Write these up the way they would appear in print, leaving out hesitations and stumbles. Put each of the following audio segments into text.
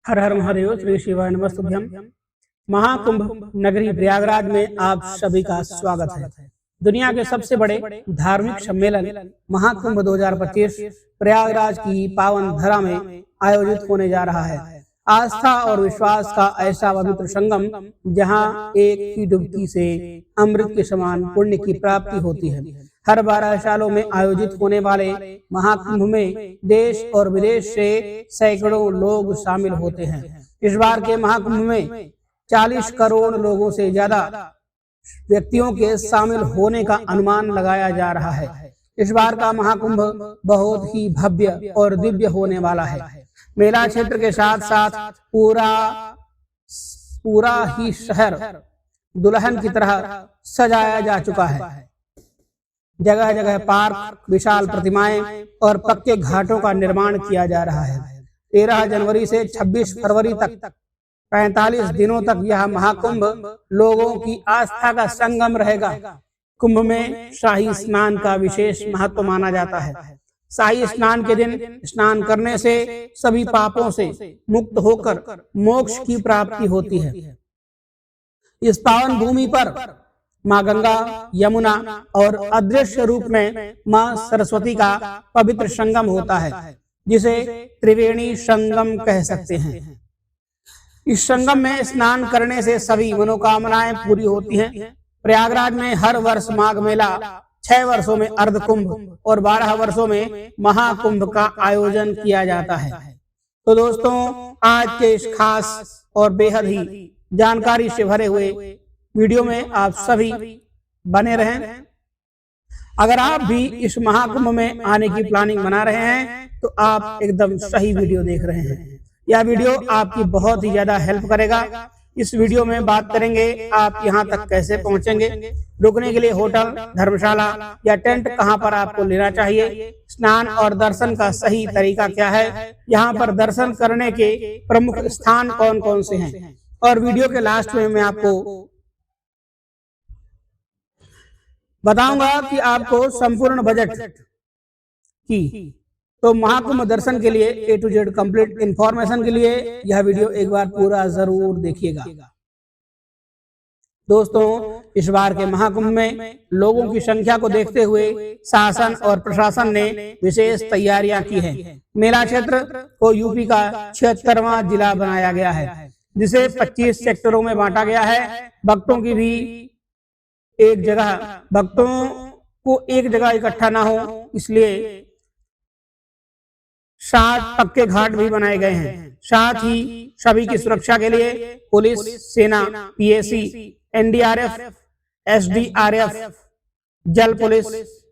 हर हर महादेव। श्री शिवाय नमस्तुभ्यम। महाकुंभ नगरी प्रयागराज में आप सभी का स्वागत है। दुनिया के सबसे बड़े धार्मिक सम्मेलन महाकुंभ 2025 प्रयागराज की पावन धरा में आयोजित होने जा रहा है। आस्था और विश्वास का ऐसा पवित्र संगम जहां एक ही डुबकी से अमृत के समान पुण्य की प्राप्ति होती है। हर 12 सालों में आयोजित होने वाले महाकुंभ में देश और विदेश से सैकड़ों लोग शामिल होते हैं। इस बार के महाकुंभ में 40 करोड़ लोगों से ज्यादा व्यक्तियों के शामिल होने का अनुमान लगाया जा रहा है। इस बार का महाकुंभ बहुत ही भव्य और दिव्य होने वाला है। मेला क्षेत्र के साथ साथ पूरा ही शहर दुल्हन की तरह सजाया जा चुका है। जगह जगह पार्क, विशाल प्रतिमाएं और पक्के घाटों का निर्माण किया जा रहा है। 13 जनवरी से 26 फरवरी तक 45 दिनों तक यह महाकुंभ लोगों की आस्था का संगम रहेगा। कुंभ में शाही स्नान का विशेष महत्व माना जाता है। शाही स्नान के दिन स्नान करने से सभी पापों से मुक्त होकर मोक्ष की प्राप्ति होती है। इस पावन भूमि पर माँ गंगा, यमुना और अदृश्य रूप में माँ सरस्वती का पवित्र संगम होता है, जिसे त्रिवेणी संगम कह सकते हैं। इस संगम में स्नान करने से सभी मनोकामनाएं पूरी होती हैं। प्रयागराज में हर वर्ष माघ मेला, 6 वर्षों में अर्धकुंभ और 12 वर्षों में महाकुंभ का आयोजन किया जाता है। तो दोस्तों, आज के इस खास और बेहद ही जानकारी से भरे हुए वीडियो में आप सभी बने रहें। अगर आप भी इस महाकुंभ में आने की प्लानिंग बना रहे हैं तो आप एकदम सही वीडियो देख रहे हैं। यह वीडियो आपकी बहुत ही ज्यादा हेल्प करेगा। इस वीडियो में बात करेंगे आप यहाँ तक कैसे पहुँचेंगे, रुकने के लिए होटल, धर्मशाला या टेंट कहाँ पर आपको लेना चाहिए, स्नान और दर्शन का सही तरीका क्या है, यहाँ पर दर्शन करने के प्रमुख स्थान कौन कौन से हैं, और वीडियो के लास्ट में मैं आपको बताऊंगा कि आपको संपूर्ण बजट की। तो महाकुंभ दर्शन के लिए A to Z complete information के लिए यह वीडियो एक बार पूरा जरूर देखिएगा। दोस्तों, इस बार के महाकुंभ में लोगों की संख्या को देखते हुए शासन और प्रशासन ने विशेष तैयारियां की हैं। मेला क्षेत्र को यूपी का 76वां जिला बनाया गया है, जिसे 25 सेक्टरों में बांटा गया है। भक्तों को एक जगह इकट्ठा ना हो, इसलिए 60 पक्के घाट भी बनाए गए हैं। साथ ही सभी की सुरक्षा के लिए पुलिस, सेना, पीएसी, एनडीआरएफ, एसडीआरएफ, जल पुलिस,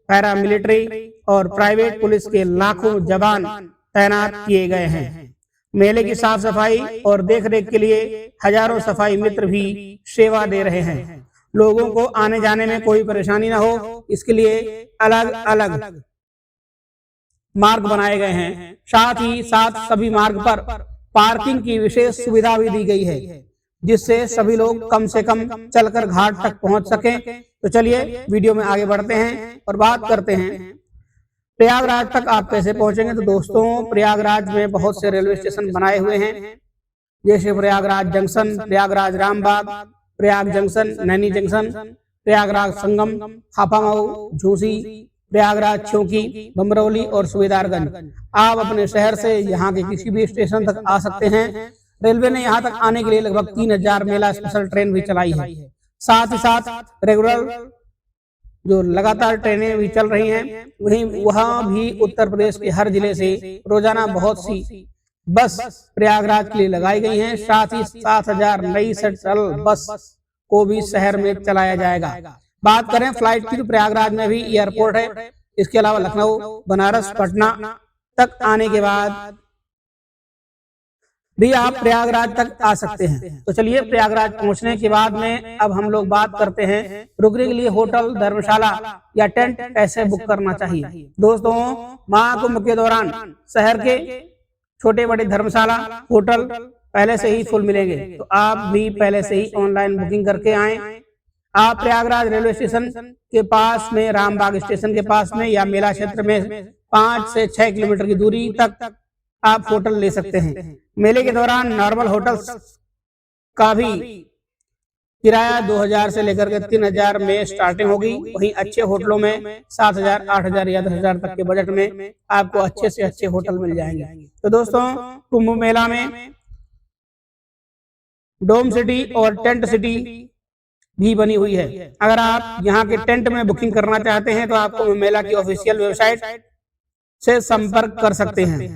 पैरामिलिट्री और प्राइवेट पुलिस के लाखों जवान तैनात किए गए हैं। मेले की साफ सफाई और देखरेख के लिए हजारों सफाई मित्र भी सेवा दे रहे हैं। लोगों को आने जाने में कोई परेशानी ना हो, इसके लिए अलग अलग मार्ग बनाए गए हैं। साथ ही साथ सभी मार्ग पर पार्किंग की विशेष सुविधा भी दी गई है, जिससे सभी लोग कम से कम चलकर घाट तक पहुंच सकें। तो चलिए वीडियो में आगे बढ़ते हैं और बात करते हैं प्रयागराज तक आप कैसे पहुंचेंगे। तो दोस्तों, प्रयागराज में बहुत से रेलवे स्टेशन बनाए हुए हैं, जैसे Prayagraj junction, Prayagraj Rambagh, Prayag junction, Naini junction, Prayagraj Sangam, Hafamau, Jhusi, Prayagraj Chauki, Bamrauli और सुबेदारगंज। आप अपने शहर से यहाँ के किसी भी स्टेशन तक आ सकते हैं। रेलवे ने यहाँ तक आने के लिए लगभग 3000 मेला स्पेशल ट्रेन भी चलाई है। साथ ही साथ रेगुलर जो लगातार ट्रेनें भी चल रही हैं, वहाँ भी उत्तर प्रदेश के हर जिले से रोजाना बहुत सी बस प्रयागराज के लिए लगाई गई हैं। साथ ही 7000 नई शटल बस को भी शहर में चलाया जाएगा। बात करें फ्लाइट की, तो प्रयागराज में भी एयरपोर्ट है। इसके अलावा लखनऊ, बनारस, पटना तक आने के बाद भी आप प्रयागराज तक आ सकते हैं। तो चलिए, प्रयागराज पहुंचने के बाद में अब हम लोग बात करते हैं रुकने के लिए होटल, धर्मशाला या टेंट कैसे बुक करना चाहिए। दोस्तों, महाकुंभ के दौरान शहर के छोटे बड़े धर्मशाला, होटल पहले से ही फुल मिलेंगे, तो आप भी पहले से ही ऑनलाइन बुकिंग करके आएं। आप प्रयागराज रेलवे स्टेशन के पास में, रामबाग स्टेशन के पास में या मेला क्षेत्र में 5 से 6 किलोमीटर की दूरी तक आप होटल ले सकते हैं। मेले के दौरान नॉर्मल होटल्स का भी किराया 2000 से लेकर के 3000 में स्टार्टिंग होगी। वहीं अच्छे होटलों में 7000, 8000 या 10,000 तक के बजट में आपको अच्छे से अच्छे होटल मिल जाएंगे। तो दोस्तों, कुंभ मेला में डोम सिटी और टेंट सिटी भी बनी हुई है। अगर आप यहाँ के टेंट में बुकिंग करना चाहते हैं तो आप कुंभ मेला की ऑफिशियल वेबसाइट से संपर्क कर सकते हैं।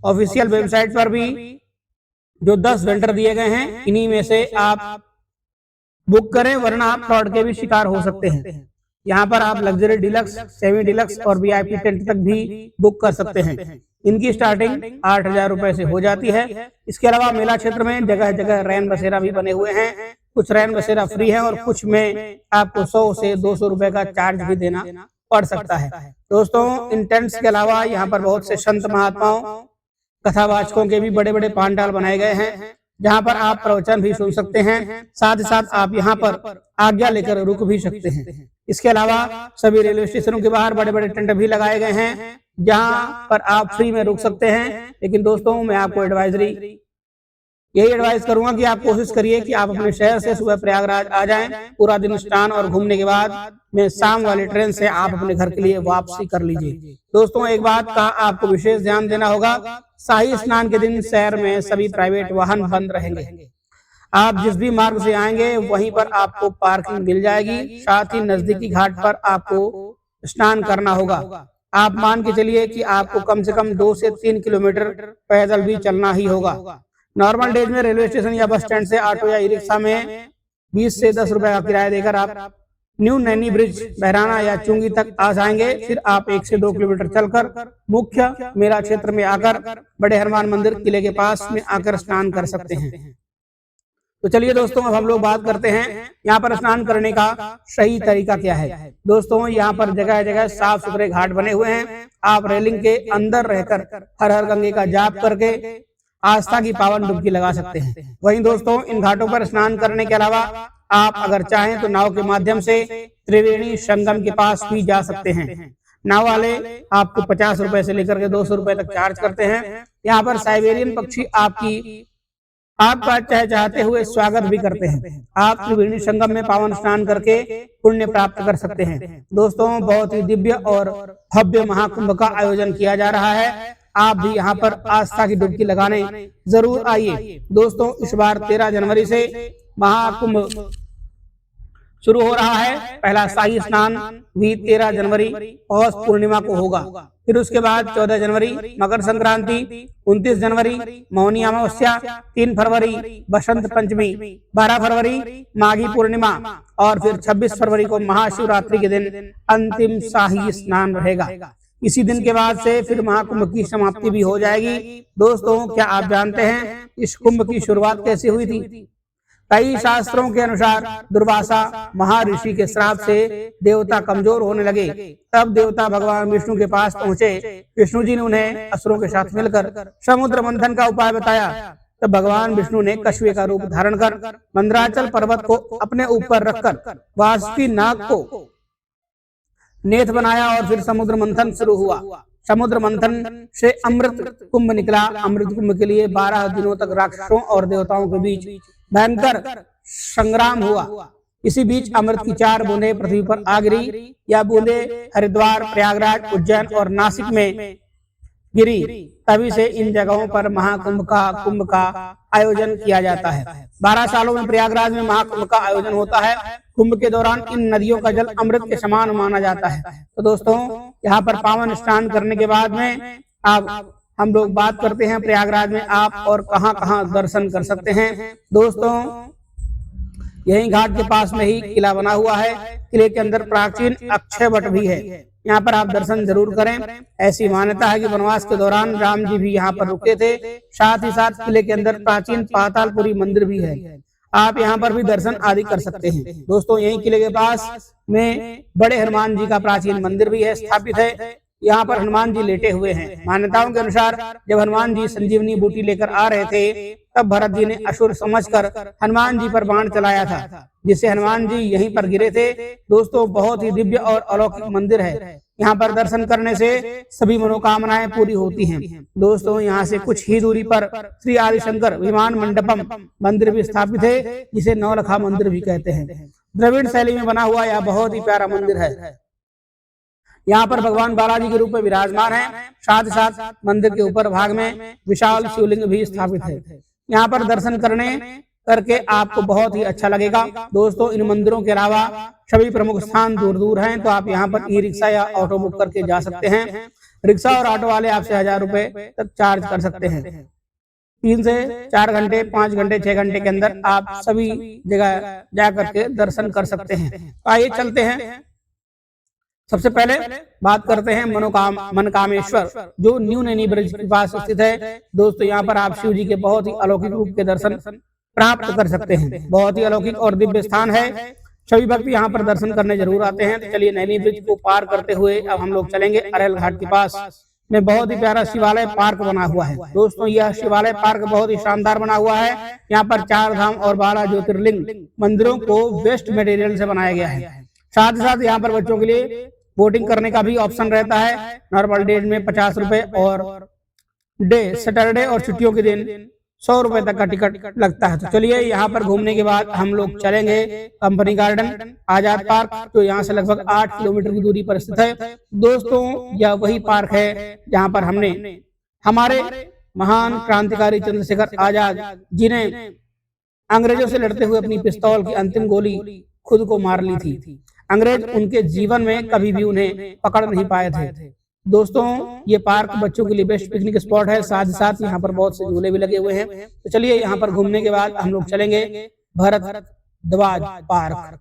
ऑफिशियल वेबसाइट पर भी जो 10 वेंडर दिए गए हैं, इन्हीं में से आप बुक करें, वरना आप फ्रॉड के भी शिकार हो सकते हैं। यहाँ पर आप लग्जरी डिलक्स, सेमी डिलक्स और वीआईपी टेंट तक भी बुक कर सकते हैं। इनकी स्टार्टिंग 8000 रुपए से हो जाती है। इसके अलावा मेला क्षेत्र में जगह जगह रैन बसेरा भी बने हुए हैं। कुछ रैन बसेरा फ्री है और कुछ में आपको 100 से 200 रुपए का चार्ज भी देना पड़ सकता है। दोस्तों, इन टेंट्स के अलावा यहाँ पर बहुत से संत महात्माओं, कथावाचकों के भी बड़े बड़े पांडाल बनाए गए हैं, जहाँ पर आप प्रवचन भी सुन सकते हैं। साथ ही साथ आप यहाँ पर आज्ञा लेकर रुक भी सकते हैं। इसके अलावा सभी रेलवे स्टेशनों के बाहर बड़े बड़े टेंट भी लगाए गए हैं, जहाँ पर आप फ्री में रुक सकते हैं। लेकिन दोस्तों, मैं आपको यही एडवाइस करूंगा कि आप कोशिश करिए कि आप अपने शहर से सुबह प्रयागराज आ जाएं। पूरा दिन स्नान और घूमने के बाद में शाम वाली ट्रेन से आप अपने घर के लिए वापसी कर लीजिए। दोस्तों, एक बात का आपको विशेष ध्यान देना होगा, शाही स्नान के दिन शहर में सभी प्राइवेट वाहन बंद रहेंगे। आप जिस भी मार्ग से आएंगे वहीं पर आपको पार्किंग मिल जाएगी। साथ ही नजदीकी घाट पर आपको स्नान करना होगा। आप मान के चलिए कि आपको कम से कम 2 से 3 किलोमीटर पैदल भी चलना ही होगा। नॉर्मल डेज में रेलवे स्टेशन या बस स्टैंड से ऑटो या ई रिक्शा में 20 से 10 रुपए का किराया देकर आप न्यू नैनी ब्रिज, बहराना या चुंगी तक आ जाएंगे। फिर आप 1 से 2 किलोमीटर चलकर मुख्य मेला क्षेत्र में आकर बड़े हनुमान मंदिर किले के पास में आकर स्नान कर सकते हैं। तो चलिए दोस्तों, अब हम लोग बात करते हैं यहाँ पर स्नान करने का सही तरीका क्या है। दोस्तों, यहाँ पर जगह जगह साफ सुथरे घाट बने हुए हैं। आप रेलिंग के अंदर रहकर हर हर गंगे का जाप करके आस्था की पावन डुबकी लगा सकते हैं। वहीं दोस्तों, इन घाटों पर स्नान करने के अलावा आप अगर चाहें तो नाव के माध्यम से त्रिवेणी संगम के पास भी जा सकते हैं। नाव वाले आपको 50 रुपए से लेकर के 200 रुपए तक चार्ज करते हैं। यहाँ पर साइबेरियन पक्षी आपका चहचहाते हुए स्वागत भी करते हैं। आप त्रिवेणी संगम में पावन स्नान करके पुण्य प्राप्त कर सकते हैं। दोस्तों, बहुत ही दिव्य और भव्य महाकुंभ का आयोजन किया जा रहा है। आप भी यहाँ पर आस्था की डुबकी लगाने जरूर आइए। दोस्तों, इस बार 13 जनवरी से महाकुंभ शुरू हो रहा है। पहला शाही स्नान भी 13 जनवरी और पूर्णिमा को होगा। फिर उसके बाद 14 जनवरी मकर संक्रांति, 29 जनवरी मौनी अमावस्या, 3 फरवरी बसंत पंचमी, 12 फरवरी माघी पूर्णिमा और फिर 26 फरवरी को महाशिवरात्रि के दिन अंतिम शाही स्नान रहेगा। इसी दिन के बाद से फिर महाकुंभ की समाप्ति भी हो जाएगी। दोस्तों, क्या आप जानते हैं इस कुंभ की शुरुआत कैसे हुई थी? कई शास्त्रों के अनुसार दुर्वासा महर्षि के श्राप से देवता कमजोर होने लगे। तब देवता भगवान विष्णु के पास पहुंचे। विष्णु जी ने उन्हें असुरों के साथ मिलकर समुद्र मंथन का उपाय बताया। तब भगवान विष्णु ने कछुए का रूप धारण कर मंदराचल पर्वत को अपने ऊपर रखकर वासुकी नाग को नेत बनाया और फिर समुद्र मंथन शुरू हुआ। समुद्र मंथन से अमृत कुंभ निकला। अमृत कुंभ के लिए 12 दिनों तक राक्षसों और देवताओं के बीच भयंकर संग्राम हुआ। इसी बीच अमृत की 4 बूंदें पृथ्वी पर आ गिरी। यह बूंदें हरिद्वार, प्रयागराज, उज्जैन और नासिक में गिरी। तभी से इन जगहों पर महाकुंभ का आयोजन किया जाता है। 12 सालों में प्रयागराज में महाकुंभ का आयोजन होता है। कुंभ के दौरान इन नदियों का जल अमृत के समान माना जाता है। तो दोस्तों, यहाँ पर पावन स्नान करने के बाद में हम लोग बात करते हैं प्रयागराज में आप और कहां कहां दर्शन कर सकते हैं। दोस्तों, यही घाट के पास में ही किला बना हुआ है। किले के अंदर प्राचीन अक्षय वट भी है। यहाँ पर आप दर्शन जरूर करें। ऐसी मान्यता है कि वनवास के दौरान राम जी भी यहाँ पर रुके थे। साथ ही साथ किले के अंदर प्राचीन पातालपुरी मंदिर भी है। आप यहाँ पर भी दर्शन आदि कर सकते हैं। दोस्तों, यही किले के पास में बड़े हनुमान जी का प्राचीन मंदिर भी है, स्थापित है। यहाँ पर हनुमान जी लेटे हुए हैं। मान्यताओं के अनुसार जब हनुमान जी संजीवनी बूटी लेकर आ रहे थे, तब भरत जी ने असुर समझकर हनुमान जी पर बाण चलाया था, जिससे हनुमान जी यहीं पर गिरे थे। दोस्तों, बहुत ही दिव्य और अलौकिक मंदिर है। यहाँ पर दर्शन करने से सभी मनोकामनाएं पूरी होती हैं। दोस्तों यहाँ से कुछ ही दूरी पर श्री आदिशंकर विमान मंडपम मंदिर भी स्थापित है, जिसे नौलखा मंदिर भी कहते हैं। द्रविड़ शैली में बना हुआ यह बहुत ही प्यारा मंदिर है। यहाँ पर भगवान बालाजी के रूप में विराजमान है। साथ ही साथ मंदिर के ऊपर भाग में विशाल शिवलिंग भी स्थापित है। यहाँ पर दर्शन करके आपको बहुत ही अच्छा लगेगा। दोस्तों इन मंदिरों के अलावा सभी प्रमुख स्थान दूर दूर हैं, तो आप यहाँ पर ई रिक्शा या ऑटो बुक करके जा सकते हैं। रिक्शा और ऑटो वाले आपसे 1000 रुपए तक चार्ज कर सकते हैं। 3 से 4 घंटे, 5 घंटे, 6 घंटे के अंदर आप सभी जगह जा करके दर्शन कर सकते हैं। आइए चलते हैं। सबसे पहले बात करते हैं मनकामेश्वर, जो न्यू नैनी ब्रिज के पास स्थित है। दोस्तों यहाँ पर आप शिव जी के बहुत ही अलौकिक रूप के दर्शन प्राप्त कर सकते हैं। बहुत ही अलौकिक और दिव्य स्थान है। सभी भक्त यहाँ पर दर्शन करने जरूर आते हैं। तो चलिए नैनी ब्रिज को पार करते हुए अब हम लोग चलेंगे अरेल घाट के पास में बहुत ही प्यारा शिवालय पार्क बना हुआ है। दोस्तों यह शिवालय पार्क बहुत ही शानदार बना हुआ है। यहाँ पर 4 धाम और 12 ज्योतिर्लिंग मंदिरों को वेस्ट मटेरियल से बनाया गया है। साथ ही साथ यहाँ पर बच्चों के लिए बोटिंग करने का भी ऑप्शन रहता है। नॉर्मल डेज में 50 रुपए और सैटरडे और छुट्टियों के दिन 100 रुपए तक का टिकट लगता है। तो चलिए यहाँ पर घूमने के बाद हम लोग चलेंगे कंपनी गार्डन आजाद पार्क, जो यहाँ से लगभग 8 किलोमीटर की दूरी पर स्थित है। दोस्तों यह वही पार्क है जहाँ पर हमने हमारे महान क्रांतिकारी चंद्रशेखर आजाद, जिन्हें अंग्रेजों से लड़ते हुए अपनी पिस्तौल की अंतिम गोली खुद को मार ली थी। अंग्रेज उनके जीवन में कभी भी उन्हें पकड़ नहीं पाए थे। दोस्तों ये पार्क बच्चों के लिए बेस्ट पिकनिक स्पॉट है। साथ ही साथ यहाँ पर बहुत से झूले भी लगे हुए हैं। तो चलिए यहाँ पर घूमने के बाद हम लोग चलेंगे भरद्वाज पार्क।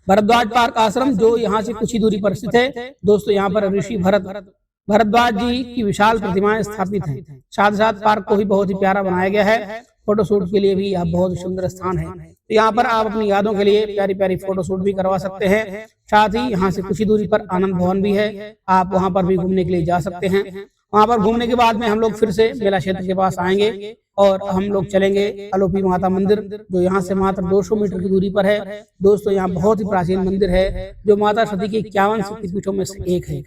भरद्वाज पार्क आश्रम जो यहाँ से कुछ ही दूरी पर स्थित है। दोस्तों यहाँ पर ऋषि भरद्वाज जी की विशाल प्रतिमाएं स्थापित हैं। साथ ही साथ पार्क को भी बहुत ही प्यारा बनाया गया है। फोटोशूट के लिए भी यह बहुत सुंदर स्थान है। तो यहाँ पर आप अपनी यादों के लिए प्यारी प्यारी फोटोशूट भी करवा सकते हैं। साथ ही यहाँ से कुछ ही दूरी पर आनंद भवन भी है, आप वहाँ पर भी घूमने के लिए जा सकते हैं। वहाँ पर घूमने के बाद में हम लोग फिर से मेला क्षेत्र के पास आएंगे और हम लोग चलेंगे अलोपी माता मंदिर, जो यहाँ से मात्र 200 मीटर की दूरी पर है। दोस्तों यहाँ बहुत ही प्राचीन मंदिर है, जो माता सती के 51 शक्तिपीठों में से एक है।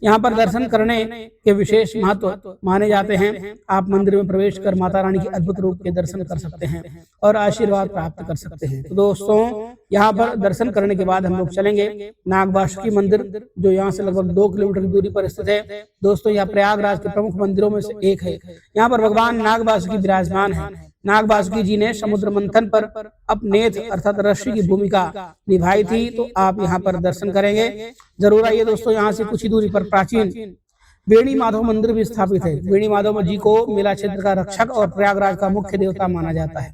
यहाँ पर दर्शन करने के विशेष महत्व माने जाते हैं। आप मंदिर में प्रवेश कर माता रानी के अद्भुत रूप के दर्शन कर सकते हैं और आशीर्वाद प्राप्त कर सकते हैं। तो दोस्तों यहाँ पर दर्शन करने के बाद हम लोग चलेंगे नागवासुकी मंदिर, जो यहाँ से लगभग 2 किलोमीटर की दूरी पर स्थित है। दोस्तों यह प्रयागराज के प्रमुख मंदिरों में से एक है। यहाँ पर भगवान नागवासुकी विराजमान है। नागवासुकी जी ने समुद्र मंथन पर अपनेथ अर्थात रस्सी की भूमिका निभाई थी। तो आप यहाँ पर दर्शन करेंगे जरूर। आइए दोस्तों यहाँ से कुछ ही दूरी पर प्राचीन वेणी माधव मंदिर भी स्थापित है। वेणी माधव जी को मेला क्षेत्र का रक्षक और प्रयागराज का मुख्य देवता माना जाता है।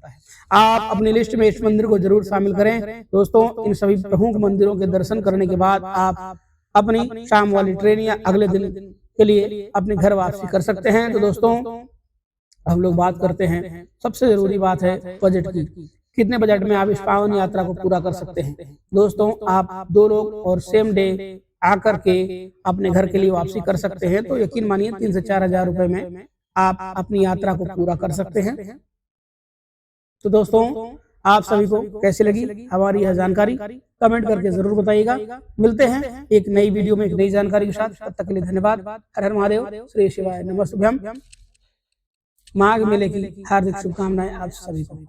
आप अपनी लिस्ट में इस मंदिर को जरूर शामिल करें। दोस्तों इन सभी प्रमुख मंदिरों के दर्शन करने के बाद आप अपनी शाम वाली ट्रेन या अगले दिन के लिए अपने घर वापसी कर सकते हैं। तो दोस्तों हम लोग बात करते हैं, सबसे जरूरी बात है बजट की। कितने बजट में आप इस पावन यात्रा को पूरा कर सकते हैं। दोस्तों आप 2 लोग और सेम डे आकर के अपने घर के लिए वापसी कर सकते हैं। तो यकीन मानिए 3 से 4 हजार रुपए में आप अपनी यात्रा को पूरा कर सकते हैं। तो दोस्तों आप सभी को कैसी लगी हमारी यह जानकारी, कमेंट करके जरूर बताइएगा। मिलते हैं एक नई वीडियो में एक नई जानकारी के साथ। तब तक के लिए धन्यवाद। हर हर महादेव, श्री शिवाय, नमः शुभ्यम। माघ मेले की हार्दिक शुभकामनाएं आप सभी को।